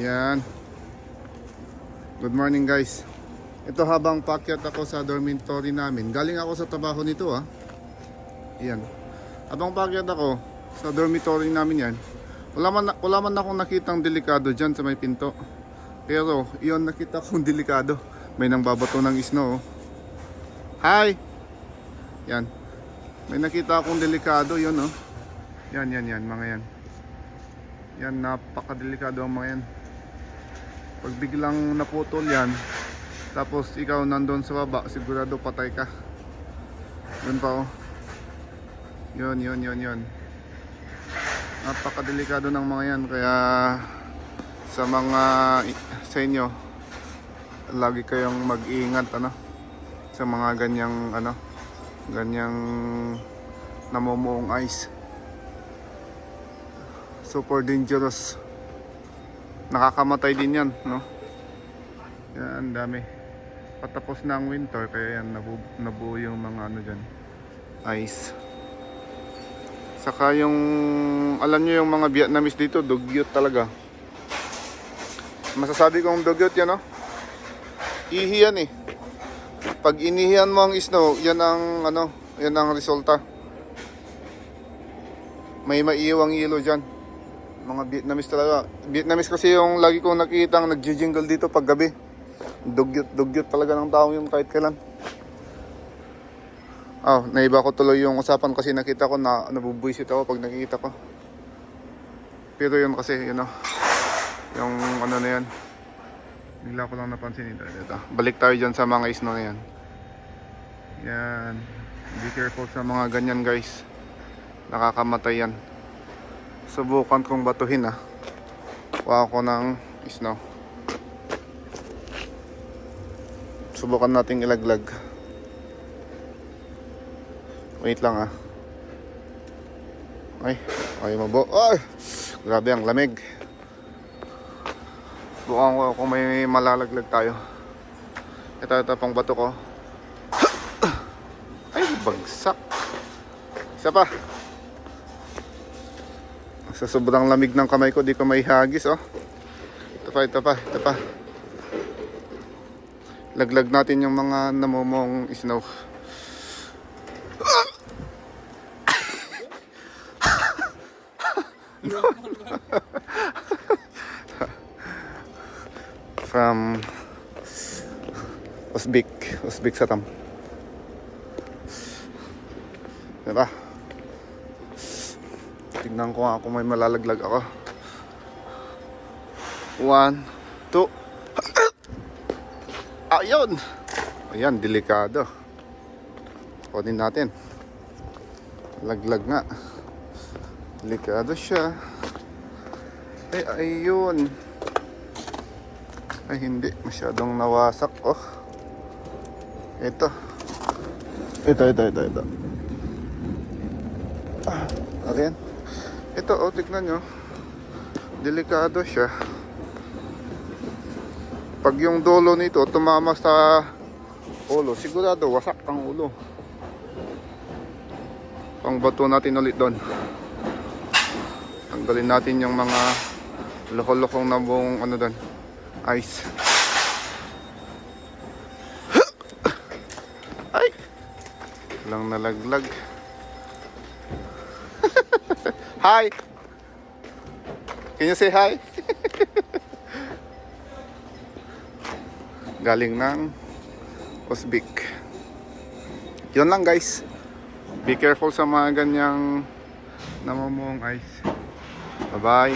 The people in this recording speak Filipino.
Yan. Good morning guys. Ito habang pakyat ako sa dormitory namin. Galing ako sa trabaho nito Yan. Habang pakyat ako sa dormitory namin yan. Wala man akong nakitang delikado dyan sa may pinto. Pero iyon nakita kong delikado. May nang babato ng snow. Hi! Yan. May nakita akong delikado yun Yan mga yan. Yan, napakadelikado ang mga yan. Pag biglang naputol yan, tapos ikaw nandun sa baba, sigurado patay ka. Yun pa Yun. Napakadelikado ng mga yan. Kaya sa inyo, lagi kayong mag-iingat sa mga ganyang namumuong ice. Super dangerous. Nakakamatay din yan, Yan, dami. Patapos na ang winter, kaya yan, nabuo yung mga dyan, ice. Saka yung, alam nyo yung mga Vietnamese dito, dugyot talaga. Masasabi kong dugyot yan, Ihi yan Pag inihiyan mo ang snow, yan ang resulta. May maiiwang yelo dyan. Mga Vietnamese talaga. Vietnamese kasi yung lagi kong nakikita nag-jingle dito pag gabi. Dugyot talaga ng tao yun kahit kailan. Naiba ko tuloy yung usapan kasi nakita ko na nabubwisit ako pag nakikita ko. Pero yun kasi, yung na yan. Bigla ko lang napansin ito. Balik tayo dyan sa mga snow na yan. Yan. Be careful sa mga ganyan guys. Nakakamatay yan. Subukan kong batuhin Kuha ko ng snow. Subukan nating ilaglag. Wait lang Ay mabo. Ay! Grabe ang lamig. Subukan ko kung may malalaglag tayo. Ito pang bato ko. Ay, bagsak. Isa pa. Sa sobrang lamig ng kamay ko, di ko may hagis Ito pa. Laglag natin yung mga namumong snow. From Uzbek Satam. Diba? Tignan ko kung may malalaglag ako. 1, 2. Ayun! Ayan, delikado. Kunin natin. Laglag nga. Delikado siya. Ayun. Ay, hindi. Masyadong nawasak. Ito. Ayan. Ito, tignan nyo. Delikado siya. Pag yung dulo nito tumama sa ulo, sigurado wasak ang ulo. Pangbato natin ulit doon. Tanggalin natin yung mga loko-lokong na buong doon, ice. Ay! Lang nalaglag. Hi! Can you say hi? Galing ng Uzbek. Yun lang guys. Be careful sa mga ganyang namumuong ice. Bye bye.